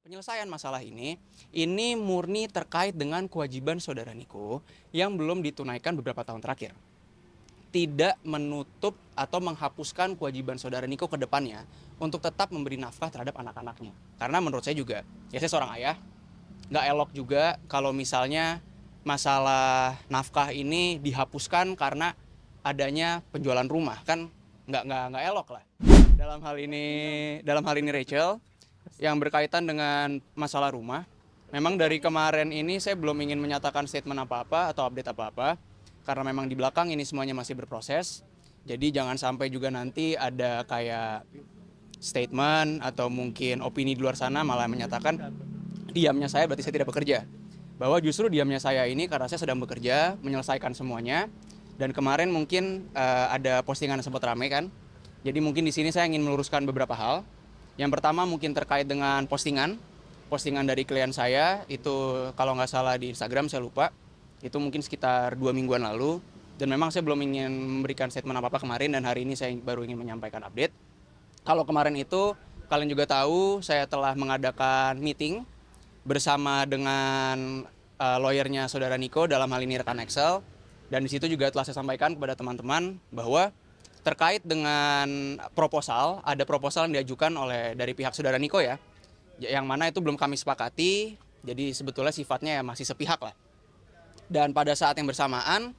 Penyelesaian masalah ini murni terkait dengan kewajiban saudara Niko yang belum ditunaikan beberapa tahun terakhir. Tidak menutup atau menghapuskan kewajiban saudara Niko ke depannya untuk tetap memberi nafkah terhadap anak-anaknya. Karena menurut saya juga, ya saya seorang ayah, nggak elok juga kalau misalnya masalah nafkah ini dihapuskan karena adanya penjualan rumah, kan nggak elok lah. Dalam hal ini Rachel, yang berkaitan dengan masalah rumah, memang dari kemarin ini saya belum ingin menyatakan statement apa-apa atau update apa-apa, karena memang di belakang ini semuanya masih berproses. Jadi jangan sampai juga nanti ada kayak statement atau mungkin opini di luar sana malah menyatakan diamnya saya berarti saya tidak bekerja. Bahwa justru diamnya saya ini karena saya sedang bekerja, menyelesaikan semuanya. Dan kemarin mungkin ada postingan yang sempat ramai kan. Jadi mungkin di sini saya ingin meluruskan beberapa hal. Yang pertama mungkin terkait dengan postingan dari klien saya, itu kalau nggak salah di Instagram, saya lupa, itu mungkin sekitar 2 mingguan lalu, dan memang saya belum ingin memberikan statement apa-apa kemarin, dan hari ini saya baru ingin menyampaikan update. Kalau kemarin itu, kalian juga tahu, saya telah mengadakan meeting bersama dengan lawyernya saudara Niko, dalam hal ini rekan Excel, dan di situ juga telah saya sampaikan kepada teman-teman bahwa terkait dengan proposal, ada proposal yang diajukan dari pihak saudara Niko ya, yang mana itu belum kami sepakati, jadi sebetulnya sifatnya ya masih sepihak lah. Dan pada saat yang bersamaan,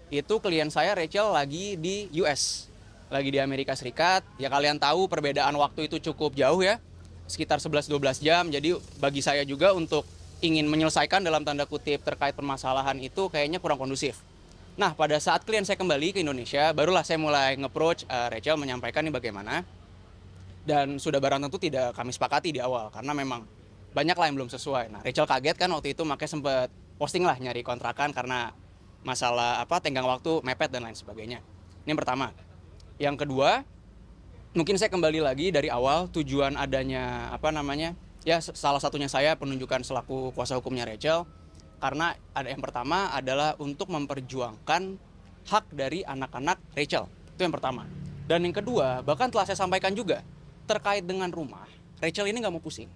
itu klien saya Rachel lagi di US, lagi di Amerika Serikat, ya kalian tahu perbedaan waktu itu cukup jauh ya, sekitar 11-12 jam, jadi bagi saya juga untuk ingin menyelesaikan dalam tanda kutip terkait permasalahan itu kayaknya kurang kondusif. Nah, pada saat klien saya kembali ke Indonesia, barulah saya mulai nge-approach Rachel menyampaikan ini bagaimana. Dan sudah barang tentu tidak kami sepakati di awal, karena memang banyak lah yang belum sesuai. Nah, Rachel kaget kan waktu itu, makanya sempat posting lah nyari kontrakan karena masalah tenggang waktu mepet dan lain sebagainya. Ini yang pertama. Yang kedua, mungkin saya kembali lagi dari awal tujuan adanya ya salah satunya saya penunjukan selaku kuasa hukumnya Rachel. Karena ada yang pertama adalah untuk memperjuangkan hak dari anak-anak Rachel. Itu yang pertama. Dan yang kedua, bahkan telah saya sampaikan juga, terkait dengan rumah, Rachel ini nggak mau pusing.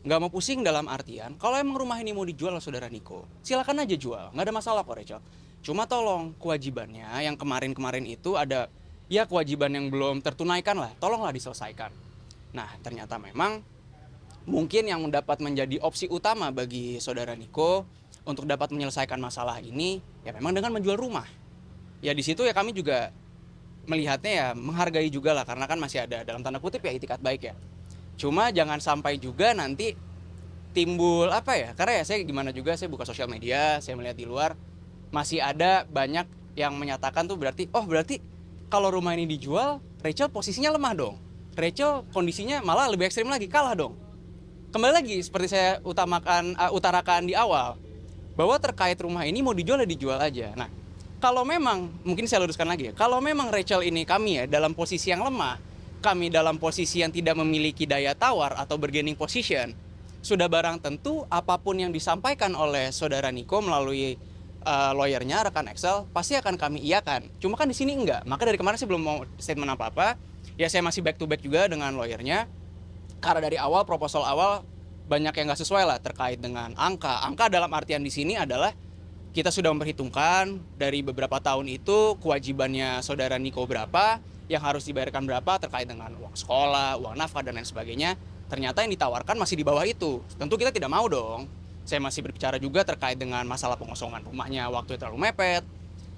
Nggak mau pusing dalam artian, kalau emang rumah ini mau dijual oleh saudara Niko, silakan aja jual, nggak ada masalah kok Rachel. Cuma tolong kewajibannya yang kemarin-kemarin itu ada, ya kewajiban yang belum tertunaikan lah, tolonglah diselesaikan. Nah, ternyata memang mungkin yang dapat menjadi opsi utama bagi saudara Niko untuk dapat menyelesaikan masalah ini, ya memang dengan menjual rumah. Ya di situ ya kami juga melihatnya ya menghargai juga lah, karena kan masih ada dalam tanda kutip ya itikat baik ya. Cuma jangan sampai juga nanti timbul karena ya saya gimana juga, saya buka sosial media, saya melihat di luar, masih ada banyak yang menyatakan tuh berarti kalau rumah ini dijual, Rachel posisinya lemah dong. Rachel kondisinya malah lebih ekstrim lagi, kalah dong. Kembali lagi seperti saya utarakan di awal, bahwa terkait rumah ini mau dijual ya dijual aja. Nah, kalau memang, mungkin saya luruskan lagi ya, kalau memang Rachel ini kami ya dalam posisi yang lemah, kami dalam posisi yang tidak memiliki daya tawar atau bargaining position, sudah barang tentu apapun yang disampaikan oleh saudara Niko melalui lawyernya, rekan Excel, pasti akan kami iakan. Cuma kan di sini enggak, maka dari kemarin saya belum mau statement apa-apa, ya saya masih back to back juga dengan lawyernya, karena dari awal, proposal awal, banyak yang nggak sesuai lah terkait dengan angka. Angka dalam artian di sini adalah kita sudah memperhitungkan dari beberapa tahun itu kewajibannya saudara Niko berapa, yang harus dibayarkan berapa terkait dengan uang sekolah, uang nafkah dan lain sebagainya. Ternyata yang ditawarkan masih di bawah itu. Tentu kita tidak mau dong. Saya masih berbicara juga terkait dengan masalah pengosongan rumahnya, waktu terlalu mepet.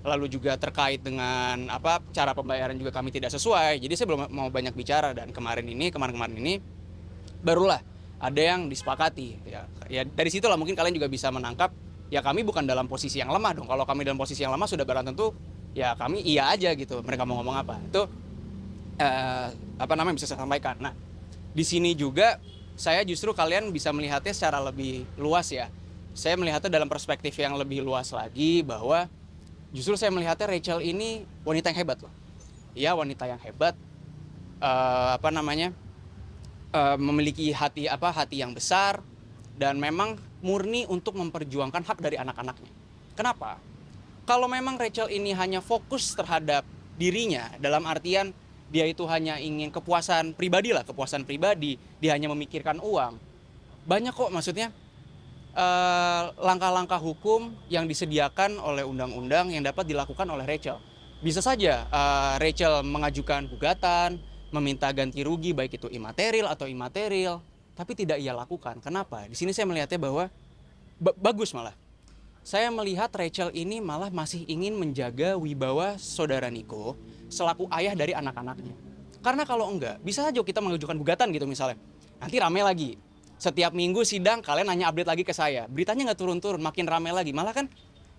Lalu juga terkait dengan cara pembayaran juga kami tidak sesuai. Jadi saya belum mau banyak bicara, dan kemarin ini barulah ada yang disepakati ya dari situlah mungkin kalian juga bisa menangkap ya kami bukan dalam posisi yang lemah dong. Kalau kami dalam posisi yang lemah sudah barang tentu ya kami iya aja gitu, mereka mau ngomong apa itu bisa saya sampaikan. Nah, di sini juga saya justru kalian bisa melihatnya secara lebih luas ya. Saya melihatnya dalam perspektif yang lebih luas lagi, bahwa justru saya melihatnya Rachel ini wanita yang hebat loh. Iya, wanita yang hebat, memiliki hati yang besar, dan memang murni untuk memperjuangkan hak dari anak-anaknya. Kenapa? Kalau memang Rachel ini hanya fokus terhadap dirinya, dalam artian dia itu hanya ingin kepuasan pribadi, dia hanya memikirkan uang, banyak kok, maksudnya langkah-langkah hukum yang disediakan oleh undang-undang yang dapat dilakukan oleh Rachel. Bisa saja Rachel mengajukan gugatan, meminta ganti rugi baik itu imaterial atau imaterial, tapi tidak ia lakukan. Kenapa? Di sini saya melihatnya bahwa bagus malah. Saya melihat Rachel ini malah masih ingin menjaga wibawa saudara Niko selaku ayah dari anak-anaknya. Karena kalau enggak, bisa saja kita mengajukan gugatan gitu misalnya. Nanti rame lagi. Setiap minggu sidang kalian nanya update lagi ke saya. Beritanya nggak turun-turun, makin rame lagi. Malah kan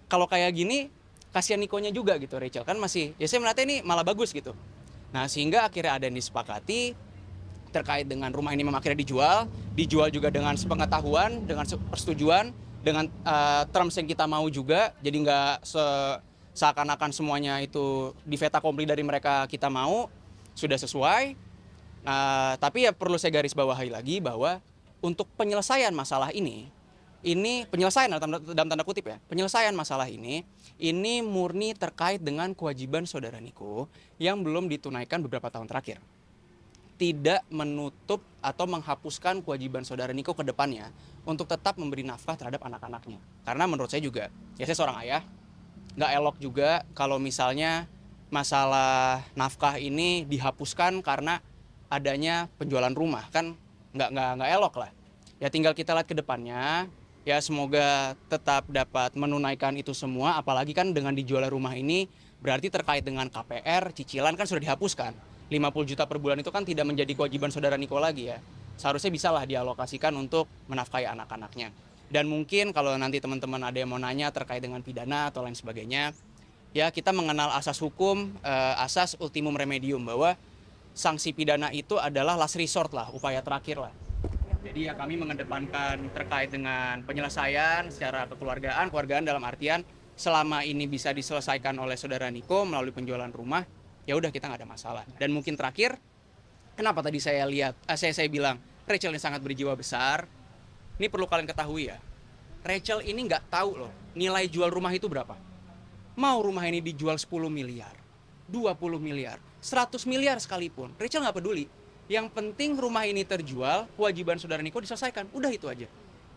kalau kayak gini, kasihan Nikonya juga gitu Rachel. Kan masih, ya saya melihatnya ini malah bagus gitu. Nah sehingga akhirnya ada yang disepakati terkait dengan rumah ini memang akhirnya dijual juga dengan sepengetahuan, dengan persetujuan, dengan terms yang kita mau juga, jadi nggak seakan-akan semuanya itu di fait accompli dari mereka kita mau, sudah sesuai. Tapi ya perlu saya garis bawahi lagi bahwa untuk penyelesaian masalah ini penyelesaian dalam tanda kutip ya, penyelesaian masalah ini murni terkait dengan kewajiban saudara Niko yang belum ditunaikan beberapa tahun terakhir. Tidak menutup atau menghapuskan kewajiban saudara Niko ke depannya untuk tetap memberi nafkah terhadap anak-anaknya. Karena menurut saya juga, ya saya seorang ayah, nggak elok juga kalau misalnya masalah nafkah ini dihapuskan karena adanya penjualan rumah. Kan nggak elok lah. Ya tinggal kita lihat ke depannya, ya semoga tetap dapat menunaikan itu semua, apalagi kan dengan dijual rumah ini berarti terkait dengan KPR, cicilan kan sudah dihapuskan. 50 juta per bulan itu kan tidak menjadi kewajiban saudara Niko lagi ya. Seharusnya bisalah dialokasikan untuk menafkahi anak-anaknya. Dan mungkin kalau nanti teman-teman ada yang mau nanya terkait dengan pidana atau lain sebagainya, ya kita mengenal asas hukum, asas ultimum remedium, bahwa sanksi pidana itu adalah last resort lah, upaya terakhir lah. Jadi ya kami mengedepankan terkait dengan penyelesaian secara kekeluargaan dalam artian selama ini bisa diselesaikan oleh saudara Niko melalui penjualan rumah, ya udah kita nggak ada masalah. Dan mungkin terakhir, kenapa tadi saya bilang Rachel ini sangat berjiwa besar. Ini perlu kalian ketahui ya, Rachel ini nggak tahu loh nilai jual rumah itu berapa. Mau rumah ini dijual 10 miliar, 20 miliar, 100 miliar sekalipun, Rachel nggak peduli. Yang penting rumah ini terjual, kewajiban saudara Niko diselesaikan. Udah itu aja.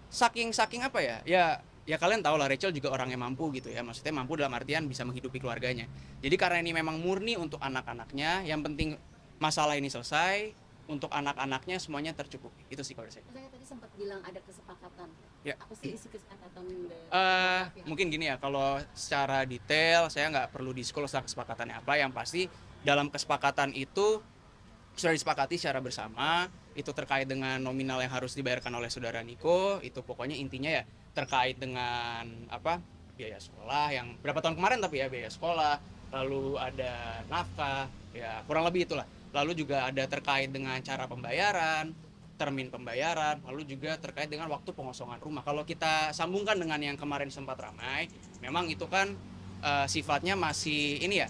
Saking apa ya? Ya kalian tahu lah Rachel juga orang yang mampu gitu ya. Maksudnya mampu dalam artian bisa menghidupi keluarganya. Jadi karena ini memang murni untuk anak-anaknya, yang penting masalah ini selesai, untuk anak-anaknya semuanya tercukupi. Itu sih kalau saya. Saya tadi sempat bilang ada kesepakatan. Ya. Apa sih isi kesepakatan? Mungkin gini ya, kalau secara detail saya nggak perlu disclose kesepakatannya apa. Yang pasti dalam kesepakatan itu sudah disepakati secara bersama, itu terkait dengan nominal yang harus dibayarkan oleh saudara Niko. Itu pokoknya intinya ya terkait dengan biaya sekolah yang berapa tahun kemarin, tapi ya biaya sekolah, lalu ada nafkah, ya kurang lebih itulah. Lalu juga ada terkait dengan cara pembayaran, termin pembayaran, lalu juga terkait dengan waktu pengosongan rumah. Kalau kita sambungkan dengan yang kemarin sempat ramai, memang itu kan sifatnya masih ini ya,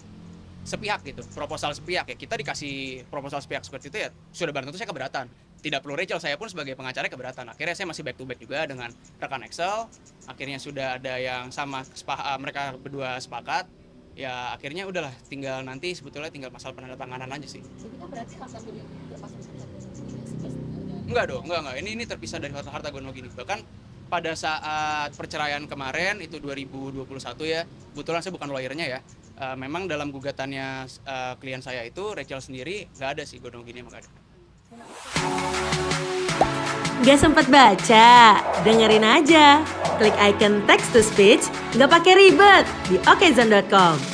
sepihak gitu, proposal sepihak ya. Kita dikasih proposal sepihak seperti itu ya, sudah barang tentu saya keberatan. Tidak perlu Rachel, saya pun sebagai pengacara keberatan. Akhirnya saya masih back to back juga dengan rekan Excel. Akhirnya sudah ada yang sama, mereka berdua sepakat. Ya akhirnya udahlah, tinggal nanti sebetulnya tinggal masalah penandatanganan aja sih. Jadi kan berarti harta milik terlepas Enggak dong, enggak. Ini terpisah dari harta gono gini. Bahkan pada saat perceraian kemarin itu 2021 ya, kebetulan saya bukan lawyernya ya. Memang dalam gugatannya klien saya itu Rachel sendiri nggak ada sih godong gini, emang nggak ada. Gak sempat baca? Dengerin aja. Klik icon text to speech, nggak pakai ribet di okezone.com.